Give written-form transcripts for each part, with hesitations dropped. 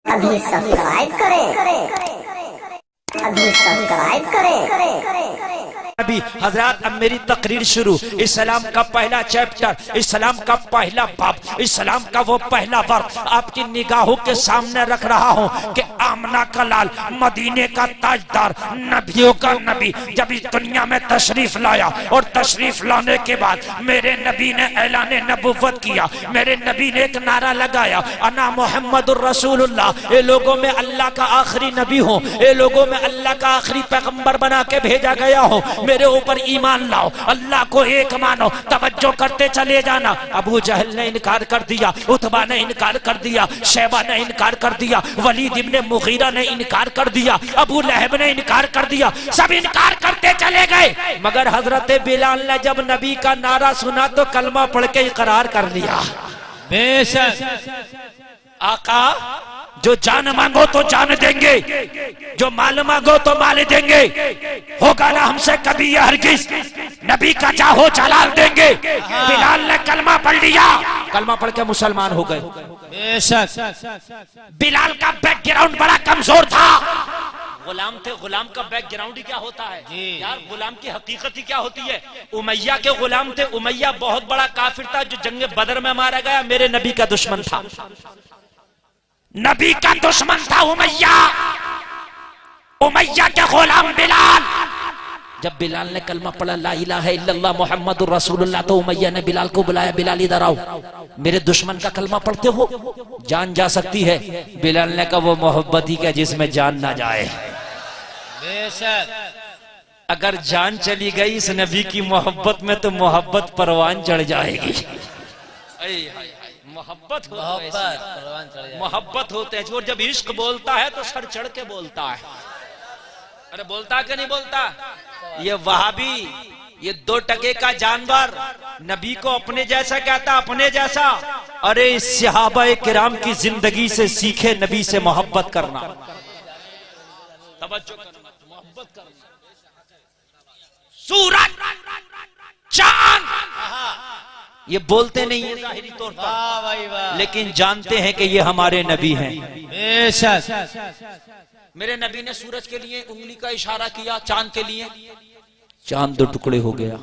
अभी सब्सक्राइब करें। अभी हजरत अब मेरी तकरीर शुरू। इस्लाम का पहला चैप्टर, इस्लाम का पहला बाब, इस्लाम का वो पहला वर्ग आपकी निगाहों के सामने रख रहा हूँ कि आमना का लाल, मदीने का ताजदार, नबियों का नबी जब इस दुनिया में तशरीफ लाया और तशरीफ लाने के बाद मेरे नबी ने ऐलान नबुव्वत किया। मेरे नबी ने एक नारा लगाया, अना मुहम्मदुर रसूलुल्लाह, ये लोगों में अल्लाह का आखिरी नबी हूँ, ये लोगों में अल्लाह का आखिरी पैगंबर बना के भेजा गया हूँ, मेरे ऊपर ईमान लाओ, अल्लाह को एक मानो, तवज्जो करते चले जाना। अबू जहल ने इनकार कर दिया, उतबा ने इनकार कर दिया, शैबा ने इनकार कर दिया, वलीद इब्ने मुगीरा ने इनकार कर दिया, अबू लहब ने इनकार कर दिया, सब इनकार करते चले गए। मगर हजरत बिलाल ने जब नबी का नारा सुना तो कलमा पढ़ के इकरार कर लिया। बेशक आका, जो जान मांगो तो जान देंगे, जो माल मांगो तो माल देंगे, होगा ना हमसे कभी यह हरगिज, नबी का चाहो जलाल देंगे। बिलाल ने कलमा पढ़ लिया, कलमा पढ़ के मुसलमान हो गए। बिलाल का बैकग्राउंड बड़ा कमजोर था, गुलाम थे, गुलाम का बैकग्राउंड ही क्या होता है यार, गुलाम की हकीकत ही क्या होती है। उमैया के गुलाम थे, उमैया बहुत बड़ा काफिर था जो जंग बदर में मारा गया, मेरे नबी का दुश्मन था, नबी का दुश्मन था उमैया, उमैया के गुलाम बिलाल। जब बिलाल ने कलमा पढ़ा ला इलाहा इल्लल्लाह मुहम्मदुर रसूलुल्लाह, तो उमैया ने बिलाल को बुलाया, बिलाल इधर आओ, मेरे दुश्मन का कलमा पढ़ते हो, जान जा सकती है। बिलाल ने कहा वो मोहब्बत ही क्या जिसमें जान ना जाए। अगर जान चली गई इस नबी की मोहब्बत में तो मोहब्बत परवान चढ़ जाएगी। मोहब्बत होते हैं, और जब इश्क बोलता है तो सर चढ़ के बोलता है। अरे बोलता कि नहीं बोलता? ये वहाबी, ये 2 टके का जानवर नबी को अपने जैसा कहता, अपने जैसा। अरे सहाबा किराम की जिंदगी से सीखे नबी से मोहब्बत करना, तवज्जो करना, मोहब्बत करना। सूरज, चांद ये बोलते नहीं है जाहिरी तौर पर, लेकिन जानते हैं कि ये हमारे नबी हैं। मेरे नबी ने सूरज के लिए उंगली का इशारा किया, चांद के लिए, चांद 2 टुकड़े हो गया।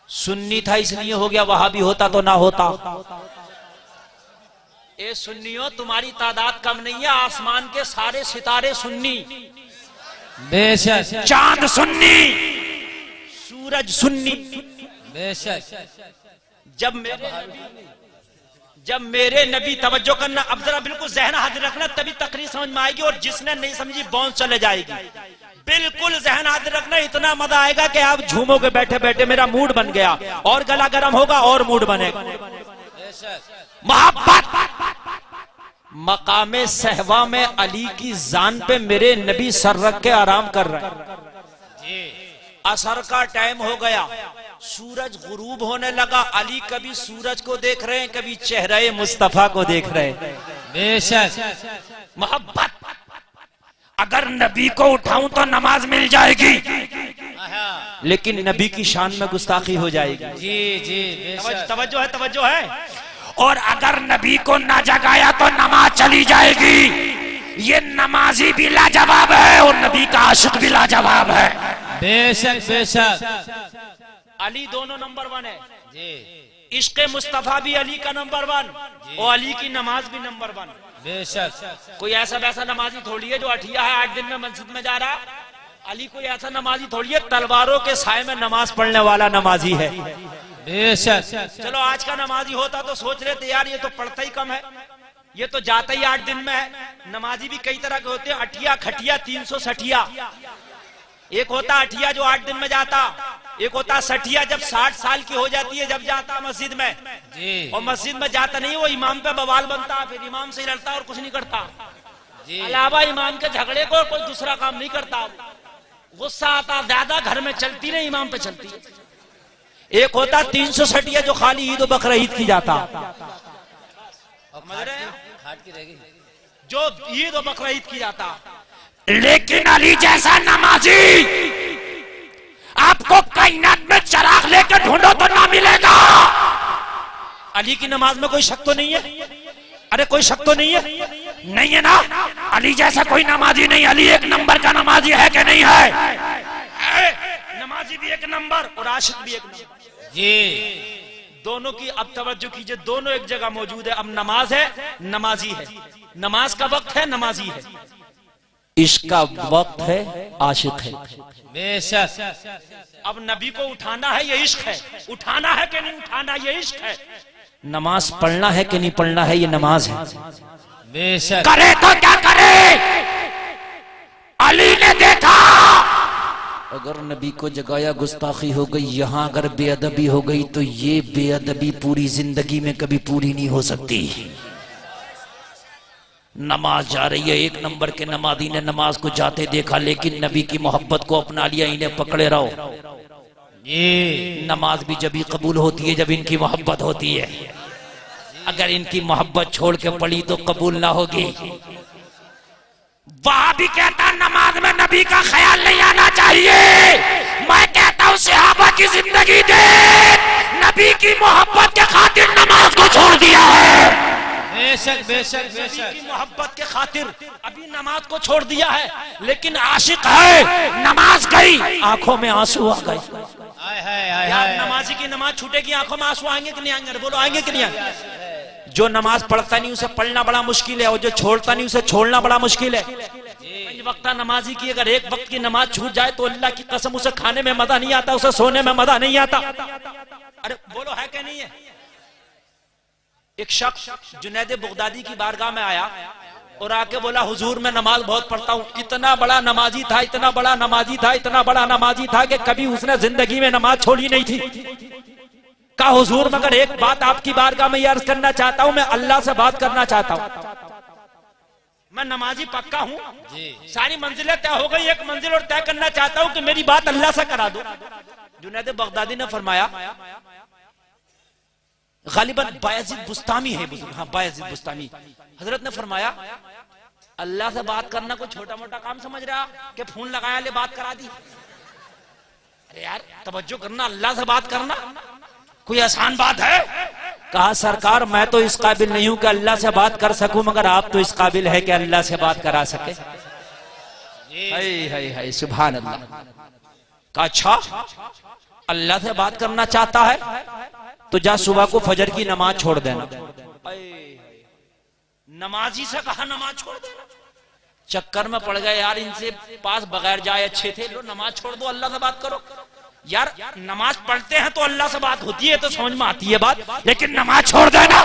सुन्नी था इसलिए हो गया, वहाबी होता तो ना होता। ए सुन्नियों, तुम्हारी तादाद कम नहीं है, आसमान के सारे सितारे सुन्नी, चांद सुन्नी, सूरज सुन्नी। जब मेरे नबी, तवज्जो करना, अब जरा बिल्कुल ज़हन हाजिर रखना, तभी तकरीर समझ में आएगी, और जिसने नहीं समझी बाउंस चले जाएगी। बिल्कुल ज़हन हाजिर रखना, इतना मजा आएगा कि आप झूमोगे बैठे बैठे। मेरा मूड बन गया, और गला गर्म होगा और मूड बनेगा। मोहब्बत, मकामे सहवा में अली की जान पे मेरे नबी सर रख के आराम कर रहे हैं। असर का टाइम हो गया, सूरज गुरूब होने लगा, अली कभी सूरज को देख रहे हैं, कभी चेहरे मुस्तफा को देख रहे हैं। बेशक मोहब्बत, अगर नबी को उठाऊं तो नमाज मिल जाएगी, लेकिन नबी की शान में गुस्ताखी हो जाएगी। जी तवज्जो है, तवज्जो है। और अगर नबी को ना जगाया तो नमाज चली जाएगी। ये नमाजी भी लाजवाब है और नबी का आशिक भी लाजवाब है। बेशक बेशक, अली दोनों नंबर 1 है जी। इश्क़े मुस्तफा भी अली का नंबर 1 और अली की नमाज भी नंबर 1। बेशक कोई ऐसा वैसा नमाजी थोड़ी है जो अठिया है 8 दिन में मस्जिद में जा रहा। अली कोई ऐसा नमाजी थोड़ी है, तलवारों के साए में नमाज पढ़ने वाला नमाजी है। बेशक चलो आज का नमाजी होता तो सोच रहे थे यार ये तो पढ़ता ही कम है, ये तो जाता ही 8 दिन में है। नमाजी भी कई तरह के होते हैं, अठिया, खटिया, 360। एक होता अठिया जो 8 दिन में जाता, एक होता सठिया जब 60 साल की हो जाती है जब जाता मस्जिद में जी। और मस्जिद में जाता नहीं, वो इमाम पे बवाल बनता, फिर इमाम से लड़ता और कुछ नहीं करता जी। अलावा इमाम के झगड़े को कोई दूसरा काम नहीं करता। गुस्सा आता ज्यादा, घर में चलती नहीं, इमाम पे चलती है। एक होता 360 जो खाली ईद और बकरा ईद की जाता, जो ईद और बकरा ईद की जाता। लेकिन अली जैसा नमाजी आपको कायनात में चिराग लेकर ढूंढो तो ना मिलेगा। अली की नमाज में कोई शक तो नहीं है? अरे कोई शक तो नहीं है? नहीं है ना? अली जैसा कोई नमाजी नहीं, अली एक नंबर का नमाजी है कि नहीं है? नमाजी भी एक नंबर और आशिक भी एक नंबर जी। दोनों की अब तवज्जो कीजिए, दोनों एक जगह मौजूद है। अब नमाज है, नमाजी है, नमाज का वक्त है, नमाजी है, इश्क का वक्त है, आशिक है। बेशक अब नबी को उठाना है, ये इश्क है। उठाना है कि नहीं उठाना, ये इश्क है। नमाज पढ़ना है कि नहीं पढ़ना है, ये नमाज है। बेशक करे तो क्या करे? अली ने देखा अगर नबी को जगाया गुस्ताखी हो गई, यहां अगर बेअदबी हो गई तो ये बेअदबी पूरी जिंदगी में कभी पूरी नहीं हो सकती। नमाज जा रही है, एक नंबर के नमाजी ने नमाज को जाते देखा, लेकिन नबी की मोहब्बत को अपना लिया, इन्हें पकड़े रहो। ये नमाज भी जब ही कबूल होती है जब इनकी मोहब्बत होती है। अगर इनकी मोहब्बत छोड़ के पड़ी तो कबूल ना होगी। वहां भी कहता नमाज में नबी का ख्याल नहीं आना चाहिए। मैं कहता हूं सहाबा की जिंदगी दे, नबी की मोहब्बत के खातिर नमाज को छोड़ दिया है। बेशक बेशक बेशक की मोहब्बत के खातिर अभी नमाज को छोड़ दिया है, लेकिन आशिक है। नमाज गई, आंखों में आंसू आ गए। यार नमाजी की नमाज छूटेगी, आंखों में आंसू आएंगे कि नहीं आएंगे? बोलो आएंगे कि नहीं आएंगे? जो नमाज पढ़ता नहीं उसे पढ़ना बड़ा मुश्किल है, और जो छोड़ता नहीं उसे छोड़ना बड़ा मुश्किल है। वक्ता नमाजी की अगर एक वक्त की नमाज छूट जाए तो अल्लाह की कसम उसे खाने में मजा नहीं आता, उसे सोने में मजा नहीं आता। अरे बोलो है क्या नहीं है? एक शख्स जुनैद बगदादी की बारगाह में आया और आके बोला हुजूर मैं नमाज बहुत पढ़ता हूँ। इतना बड़ा नमाजी था, इतना बड़ा नमाजी था, इतना बड़ा नमाजी था कि कभी उसने जिंदगी में नमाज छोड़ी नहीं थी। कहा हुजूर मगर एक बात आपकी बारगाह में अर्ज करना चाहता हूँ, मैं अल्लाह से बात करना चाहता हूँ। मैं नमाजी पक्का हूँ, सारी मंजिलें तय हो गई, एक मंजिल और तय करना चाहता हूँ कि मेरी बात अल्लाह से करा दो। जुनैद बगदादी ने फरमाया, गालिबन बायजीद बुस्तामी है, हाँ बायजीद बुस्तामी, हजरत ने फरमाया अल्लाह से बात करना कोई छोटा मोटा काम समझ रहा कि फोन लगाया ले बात करा दी? अरे यार तवज्जो करना, अल्लाह से बात करना कोई आसान बात है? कहा सरकार मैं तो इस काबिल नहीं हूं कि अल्लाह से बात कर सकूं, मगर आप तो इस काबिल है कि अल्लाह से बात करा सके। हाय सुभान अल्लाह। कहा अच्छा अल्लाह से बात करना चाहता है तो जा सुबह को फजर की नमाज छोड़ देना। नमाजी से कहा नमाज छोड़ देना? चक्कर में पड़ गए यार, इनसे पास बगैर जाए अच्छे थे। लो नमाज छोड़ दो, अल्लाह से बात करो। यार नमाज पढ़ते हैं तो अल्लाह से बात होती है, तो समझ में आती है बात, लेकिन नमाज छोड़ देना।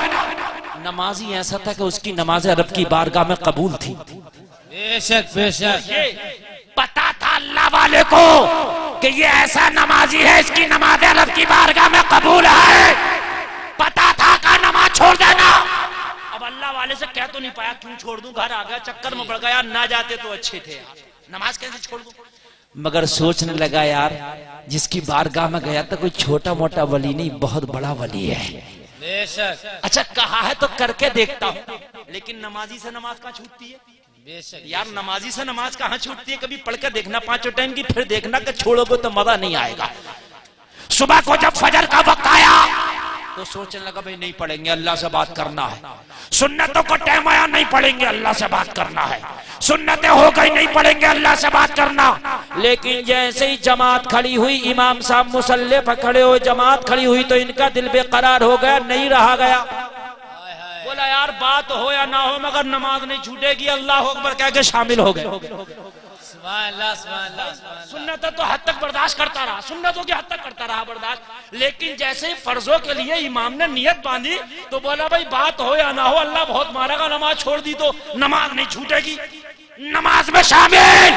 नमाजी ऐसा था कि उसकी नमाज रब की बारगाह में कबूल थी। बेशक बेशक पता था अल्लाह वाले को कि ये ऐसा नमाजी है, इसकी नमाज रब की बारगाह में कबूल है। पता था का नमाज छोड़ देना। अब अल्लाह वाले से कह तो नहीं पाया क्यों छोड़ दूं, घर आ गया, चक्कर में पड़ गया, ना जाते तो अच्छे थे यार, नमाज कैसे छोड़ दूं? मगर सोचने लगा यार जिसकी बारगाह में गया तो कोई छोटा मोटा वली नहीं, बहुत बड़ा वली है। अच्छा कहा है तो करके देखता हूँ, लेकिन नमाजी से नमाज कहाँ छूटती है? यार नमाजी से नमाज कहाँ छूटती है? कभी पढ़ के देखना पांचों टाइम की, फिर देखना कि छोड़ोगे तो मजा नहीं आएगा। सुबह को जब फजर का वक्त आया तो सोचने लगा भाई नहीं पढ़ेंगे, अल्लाह से बात करना है। सुन्नतों का टाइम आया, नहीं पढ़ेंगे, अल्लाह से बात करना है। सुन्नतें हो गई, नहीं पढ़ेंगे, अल्लाह से बात करना। लेकिन जैसे ही जमात खड़ी हुई, इमाम साहब मुसल्ले पर खड़े हुए, जमात खड़ी हुई तो इनका दिल बेकरार हो गया, नहीं रहा गया। बोला यार बात हो या ना हो मगर नमाज नहीं छूटेगी। अल्लाह अकबर कह के शामिल हो गए। सुन्नत तो हद तक बर्दाश्त करता रहा, सुन्नतों की हद तक करता रहा बर्दाश्त, लेकिन जैसे ही फर्जों के लिए इमाम ने नियत बांधी तो बोला भाई बात हो या ना हो, अल्लाह बहुत मारेगा, नमाज छोड़ दी तो नमाज नहीं छूटेगी। नमाज में शामिल,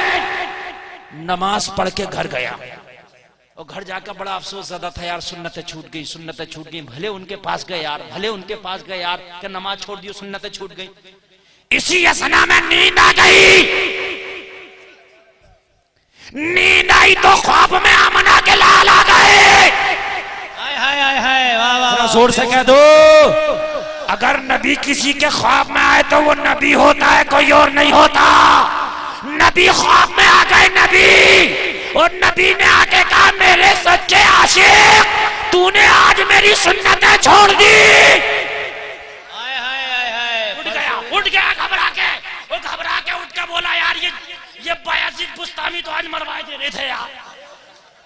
नमाज पढ़ के घर गया और घर जाकर बड़ा अफसोस ज्यादा था यार, सुन्नतें छूट गई, सुन्नतें छूट गई। भले उनके पास गए यार, भले उनके पास गए यार कि नमाज छोड़ दी, सुन्नतें छूट गई। इसी असना में नींद आ गई। नींद आई तो ख्वाब में आमना के लाल आ गए। जोर से कह दो, अगर नबी किसी के ख्वाब में आए तो वो नबी होता है, कोई और नहीं होता। नबी ख्वाब में आ गए नबी, और नबी ने आके कहा मेरे सच्चे आशिक, तूने आज मेरी सुन्नतें छोड़ दी। उठ गया घबरा के। गए थे यार,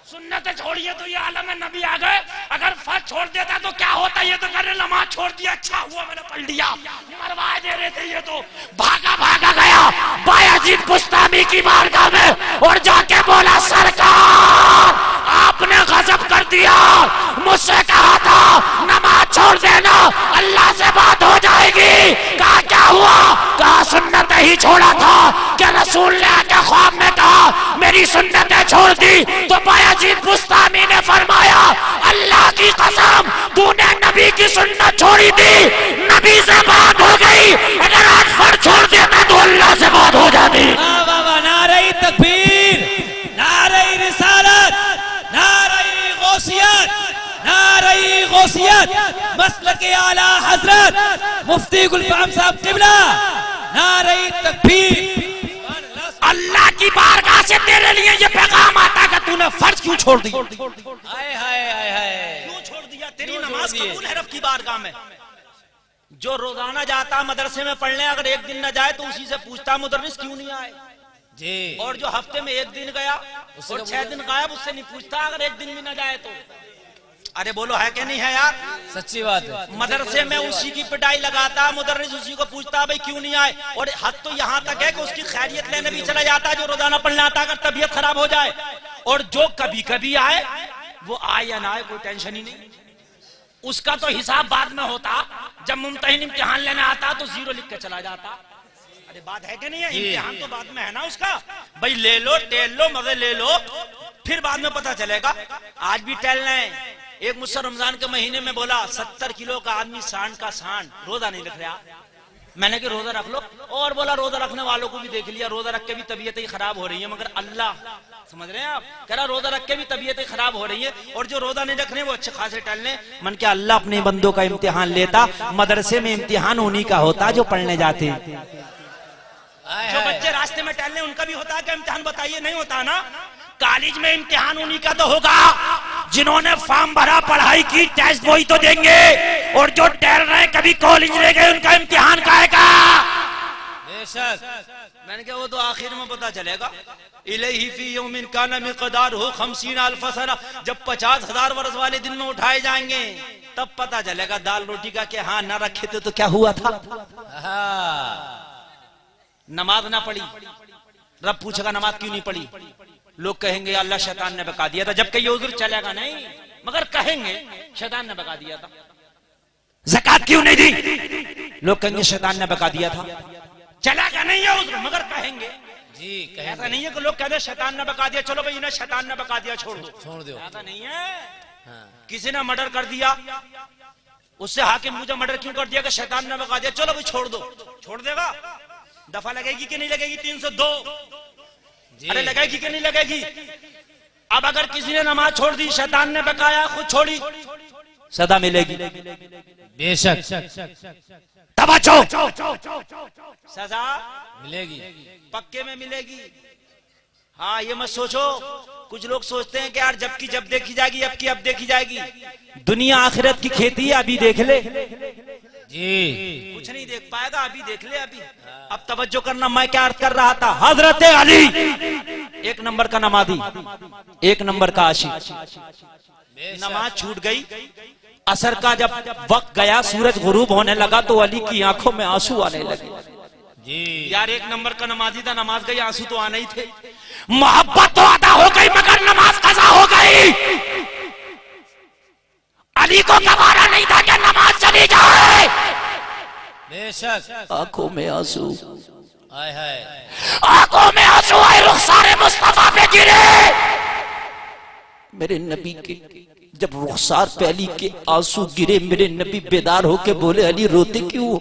सुन्नत छोड़िए तो ये आलम में नबी आ गए। अगर फर्ज छोड़ देता तो क्या होता, ये तो कर नमाज छोड़ दिया, अच्छा हुआ मैंने पढ़ लिया, मरवा दे रहे थे ये तो। भागा भागा गया बायजीद बुस्तामी की बारगाह में और जाके बोला सरकार आपने गजब कर दिया, मुझसे कहा था नमाज छोड़ देना अल्लाह से बात हो जाएगी, कहा क्या हुआ, कहा सुन्नत ही छोड़ा था, क्या रसूल ने आके ख्वाब में कहा मेरी सुन्नतें छोड़ दी, तो बायजीद बुस्तामी ने फरमाया अल्लाह की कसम तूने नबी की सुन्नत छोड़ी थी, नबी से बात हो गई, अगर आज फर्ज छोड़ देता तो अल्लाह से बात हो जाती। नारे तकबीर, नारे रिसालत, नारे गौसियत, नारे गौसियत, मसलक आला हजरत मुफ्ती गुलफाम साहब किबला, नारे तकबीर। अल्लाह की बारगाह से तेरे लिए ये पैगाम आता कि तूने फर्ज क्यों छोड़ दी, हाय हाय हाय हाय, क्यों छोड़ दिया, तेरी नमाज कबूल है रब की बारगाह में। जो रोजाना जाता मदरसे में पढ़ने, अगर एक दिन न जाए तो उसी से पूछता मुदर्रिस क्यों नहीं आए जी, और जो हफ्ते में एक दिन गया और 6 दिन गायब, उससे नहीं पूछता अगर एक दिन भी न जाए तो। अरे बोलो है कि नहीं है यार, सच्ची बात है। मदरसे में उसी की पिटाई लगाता, मुदर्रिस उसी को पूछता भाई क्यों नहीं आए, और हद तो यहाँ तक है कि उसकी खैरियत लेने भी चला जाता जो रोजाना पढ़ने आता अगर तबीयत खराब हो जाए, और जो कभी कभी आए वो आए या ना आए कोई टेंशन ही नहीं, उसका तो हिसाब बाद में होता, जब मुमतहिन इम्तिहान लेने आता तो 0 लिख के चला जाता। अरे बात है कि नहीं है, इम्तिहान तो बाद में है ना उसका, भाई ले लो टेल लो मजे ले लो, फिर बाद में पता चलेगा। आज भी टेलना है। एक मुझसे रमजान के महीने में बोला 70 किलो का आदमी सांड का सांड, रोजा नहीं लिख रहा, मैंने कि रोजा रख लो, और बोला रोजा रखने वालों को भी देख लिया, रोजा रख के भी तबीयत ही खराब हो रही है, मगर अल्लाह, समझ रहे हैं आप, कह रहा रोजा रख के भी तबीयत ही खराब हो रही है, और जो रोजा नहीं रखने वो अच्छे खासे टलने। मन के अल्लाह अपने बंदों का इम्तिहान लेता, मदरसे में इम्तिहान उन्हीं का होता जो पढ़ने जाते, जो बच्चे रास्ते में टहलने उनका भी होता है क्या इम्तिहान, बताइए नहीं होता ना। कॉलेज में इम्तिहान उन्हीं का तो होगा जिन्होंने फॉर्म भरा, पढ़ाई की, टेस्ट वही तो देंगे, और जो टहल रहे कभी कॉलेज रह गए उनका इम्तिहान काहेगा। मैंने कहा वो तो आखिर में पता चलेगा। इलैहि फी यौमिन काना मिक़दारुहु 50 अल्फ सना, जब 50,000 वर्ष वाले दिन में उठाए जाएंगे तब पता चलेगा दाल रोटी का कि हाँ ना रखे थे तो क्या हुआ था। नमाज ना पढ़ी, रब पूछेगा नमाज क्यों नहीं पढ़ी, लोग कहेंगे अल्लाह शैतान ने बका दिया था, जबकि ये उज़्र चलेगा नहीं, मगर कहेंगे शैतान ने बका दिया था। ज़कात क्यों नहीं दी, लोग कहेंगे शैतान ने बका दिया था, चलेगा नहीं है उज़्र, मगर कहेंगे जी। ऐसा नहीं है कि लोग कहते शैतान ने बका दिया, चलो भाई इन्हें शैतान ने बका दिया छोड़ दो, ऐसा नहीं है। किसी ने मर्डर कर दिया, उससे हाकिम मुझे मर्डर क्यों कर दिया कि शैतान ने बका दिया, चलो भाई छोड़ दो, छोड़ देगा, दफा लगेगी कि नहीं लगेगी 302, अरे लगेगी कि नहीं लगेगी। अब अगर किसी ने नमाज छोड़ दी, शैतान ने बकाया, खुद छोड़ी, सदा मिलेगी बेशक, तवज्जो, सजा मिलेगी, पक्के में मिलेगी। हाँ ये मत सोचो, कुछ लोग सोचते हैं कि यार जब की जब देखी जाएगी, अब की अब देखी जाएगी। दुनिया आखिरत की खेती है, अभी देख ले जी, कुछ नहीं देख पाएगा, अभी देख ले अभी। अब तवज्जो करना, मैं क्या अर्थ कर रहा था, हजरत अली 1 नंबर का नमाजी, 1 नंबर का आशिक। नमाज छूट गई, असर का जब वक्त गया, सूरज गुरूब होने लगा तो अली की आंखों में आंसू आने लगे जी। यार 1 नंबर का नमाजी था, नमाज गई, आंसू तो आने ही थे। मोहब्बत तो अदा हो गई मगर नमाज कज़ा हो गई। अली को गवारा नहीं था कि नमाज चली जाए, बेशक, आंखों में आंसू, हाय हाय, आंखों में आंसू आए, रुखसारे मुस्तफा पे गिरे। मेरे नबी के जब रुखसार पे अली के आंसू गिरे, मेरे नबी बेदार होके बोले अली रोते क्यों हो?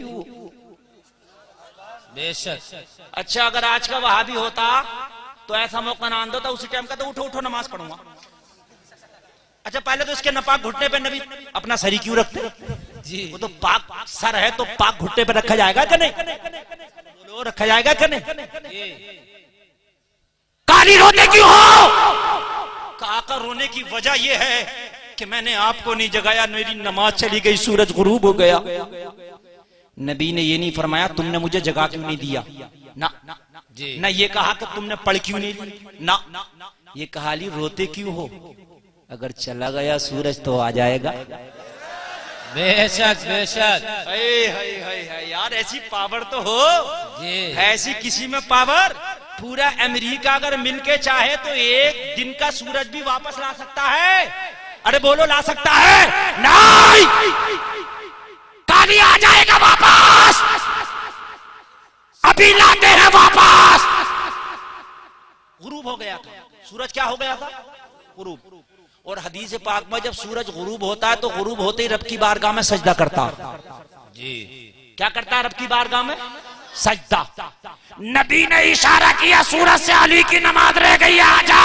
बेशक। अच्छा अगर आज का वहाबी होता तो ऐसा मौका ना आंदो था, उसी टाइम का तो उठो उठो नमाज पढ़ूंगा। अच्छा पहले तो इसके नपाक घुटने पे नबी अपना सरी क्यों रखते जी? वो तो पाक सर है तो पाक घुटने पे रखा जाएगा कि नहीं? बोलो रखा जाएगा कि नहीं? काली रोते क्यों हो? काका रोने की वजह यह है कि मैंने आपको नहीं जगाया, मेरी नमाज चली गई, सूरज गुरूब हो गया। नबी ने ये नहीं फरमाया तुमने मुझे जगा क्यों नहीं दिया, ना जी। ना ये कहा कि तुमने पढ़ क्यों नहीं ली, ना ये कहाली रोते क्यों हो? अगर चला गया सूरज तो आ जाएगा। बेशक बेशक। यार ऐसी पावर तो हो, जी ऐसी किसी में पावर। पूरा अमेरिका अगर मिलके चाहे तो एक दिन का सूरज भी वापस ला सकता है। अरे बोलो, ला सकता है? नहीं, काली आ जाएगा वापस। अभी लाते हैं वापस। गुरूब हो गया था सूरज। क्या हो गया था? गुरूब। और हदीस पाक में जब सूरज गुरूब होता है तो गुरूब होते ही रब की बारगाह में सजदा करता है। जी क्या करता है रब की बारगाह में? सजदा। नबी ने इशारा किया, सूरज से अली की नमाज रह गई, आजा।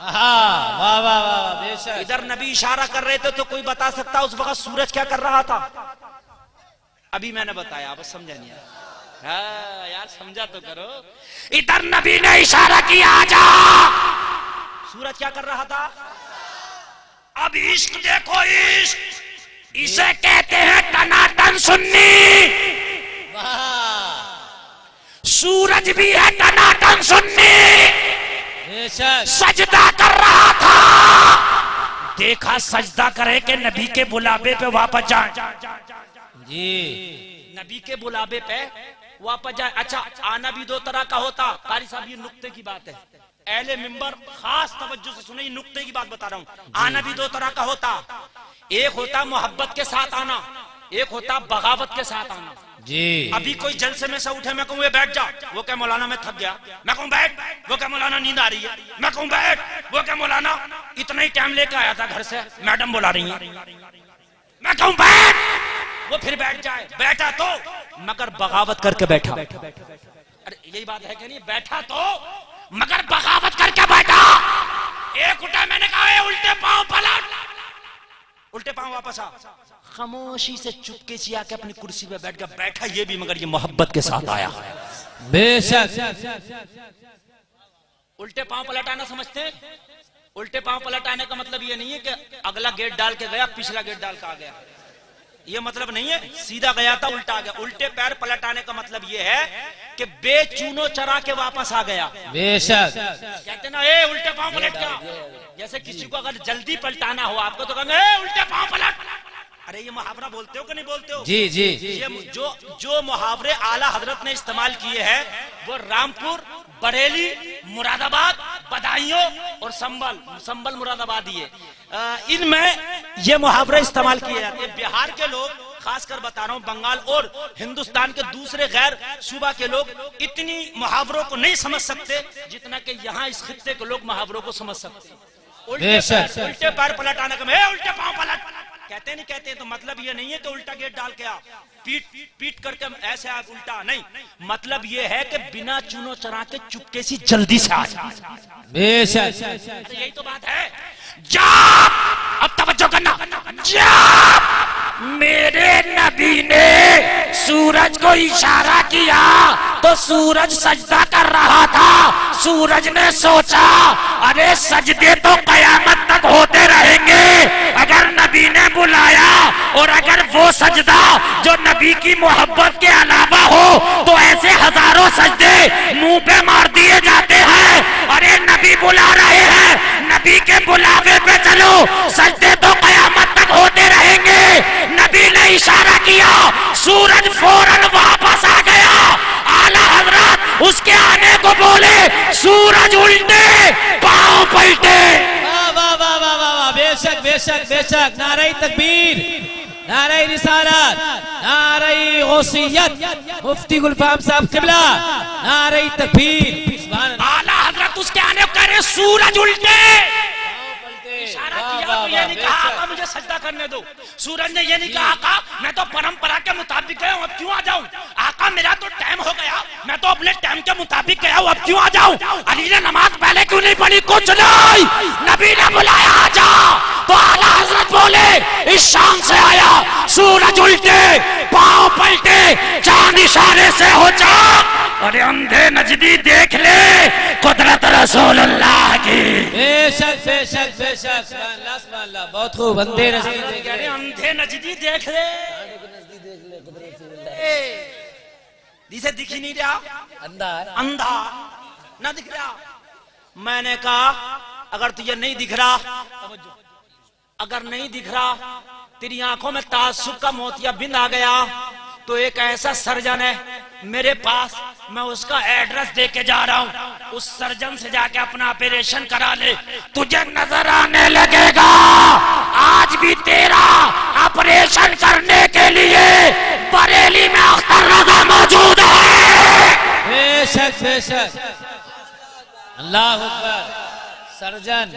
वाह वाह वाह बेशक। इधर नबी इशारा कर रहे थे तो कोई बता सकता उस वक्त सूरज क्या कर रहा था? अभी मैंने बताया, आप समझा नहीं आया। हाँ यार, समझा तो करो। इधर नबी ने इशारा किया, आजा। सूरज क्या कर रहा था? अब इश्क देखो, इश्क इसे कहते हैं टनाटन सुन्नी। सूरज भी है टनाटन सुन्नी। बेशक। सजदा कर रहा था, देखा सजदा करे के नबी के बुलावे पे वापस जाए। जी नबी के बुलावे पे वापस जाए। अच्छा, आना भी दो तरह का होता। कारी साहब, ये नुक्ते की बात है, अहले मिंबर खास तवज्जो से सुने, ये नुक्ते की बात बता रहा हूँ। आना भी दो तरह का होता। एक होता मोहब्बत के साथ आना, एक होता बगावत के साथ आना। जी अभी कोई जलसे में से उठे, मैं कहूँ बैठ जा, वो क्या मौलाना मैं थक गया। मैं कहूँ बैठ, वो क्या मौलाना नींद आ रही है। मैं कहूँ बैठ, वो क्या मौलाना इतना ही टाइम लेके आया था घर से, मैडम बुला रही है। मैं कहूँ बैठ, वो फिर बैठ जाए। बैठा तो मगर बगावत करके बैठा। अरे यही बात है कि नहीं? बैठा तो मगर बगावत करके बैठा। एक उठा, मैंने कहा उल्टे पांव पलट, उल्टे पांव वापस आ। खामोशी से चुपके से आके अपनी कुर्सी पे बैठ गया। बैठा ये भी मगर ये मोहब्बत के साथ आया। बेशक। उल्टे पांव पलटाना समझते हैं? उल्टे पांव पलटाने का मतलब ये नहीं है कि अगला गेट डाल के गया, पिछला गेट डाल के आ गया। ये मतलब नहीं है सीधा गया था उल्टा आ गया। उल्टे पैर पलटाने का मतलब ये है कि बेचूनो चरा के वापस आ गया। बेशक। कहते ना, ए उल्टे पांव पलट गया। जैसे किसी को अगर जल्दी पलटाना हो आपको तो कहेंगे ए उल्टे पांव पलट। अरे ये मुहावरा बोलते हो कि नहीं बोलते हो? जी जी। ये जो मुहावरे आला हजरत ने इस्तेमाल किए हैं वो रामपुर, बरेली, मुरादाबाद, बदायूं और संबल मुरादाबाद, इनमें ये मुहावरे इस्तेमाल किए जाते हैं। बिहार के लोग खासकर बता रहा हूँ, बंगाल और हिंदुस्तान के दूसरे गैर सूबा के लोग इतनी मुहावरों को नहीं समझ सकते जितना कि यहाँ इस खित्ते के लोग मुहावरों को समझ सकते हैं। उल्टे पैर पलटाने का उल्टे पांव पलट कहते नहीं कहते, तो मतलब ये नहीं है कि उल्टा गेट डाल के आ, पीट करके ऐसे आप उल्टा नहीं। मतलब ये है कि बिना चुनो चरा के चुपके सी जल्दी से आ जा। बेशक। यही तो बात है। जब अब तवज्जो करना, जब मेरे नबी ने सूरज को इशारा किया तो सूरज सजदा कर रहा था। सूरज ने सोचा अरे सजदे तो कयामत तक होते रहेंगे, अगर नबी ने बुलाया और अगर वो सजदा जो नबी की मोहब्बत के अलावा हो तो ऐसे हजारों सजदे मुंह पे मार दिए जाते हैं। अरे नबी बुला रहे हैं, नबी के बुलावे पे चलो, सजदे तो कयामत तक होते रहेंगे। नबी ने इशारा किया, सूरज फौरन वापस आ गया। आला हजरत उसके आने को बोले, सूरज उल्टे पांव पलटे। वाह वाह वाह वाह वाह, बेशक बेशक बेशक। नारे तकबीर, नारे रिसालत, नारे गौसियत, मुफ्ती गुलफाम साहब किबला, नारे तकबीर। आला हजरत उसके आने को कह रहे सूरज उल्टे। इशारा किया तो ये नहीं कहा आका मुझे सजदा करने दो। सूरज ने ये नहीं कहा आका मैं तो परंपरा के मुताबिक गया हूँ, अब क्यों आ जाऊं? आका मेरा तो टाइम हो गया, मैं तो अपने टाइम के मुताबिक गया हूँ, अब क्यों आ जाऊं? अली ने नमाज पहले क्यों नहीं पढ़ी? कुछ नहीं, नबी ने बुलाया आ जा। तो आला हजरत बोले इस शाम से आया, सूरज उल्टे पांव पलटे, चांद इशारे से हो जा। अरे अंधे नजदी देख ले कुदरत रसूलुल्लाह की। बेशक बेशक बेशक। सुभान सुभान अल्लाह, बहुत खूब। अंधे नजदी देख ले, अंधे नजदी देख ले। जिसे दिख ही नहीं रहा, अंधा अंधा ना दिख रहा, मैंने कहा अगर तुझे नहीं दिख रहा, अगर नहीं दिख रहा, तेरी आंखों में ताज्जुब का मोतिया बिंद आ गया, तो एक ऐसा सर्जन है मेरे पास, मैं उसका एड्रेस दे के जा रहा हूं, उस सर्जन से जाके अपना ऑपरेशन करा ले, तुझे नजर आने लगेगा। आज भी तेरा ऑपरेशन करने के लिए बरेली में अख्तर रजा मौजूद है। बेशक बेशक, अल्लाह अकबर। सर्जन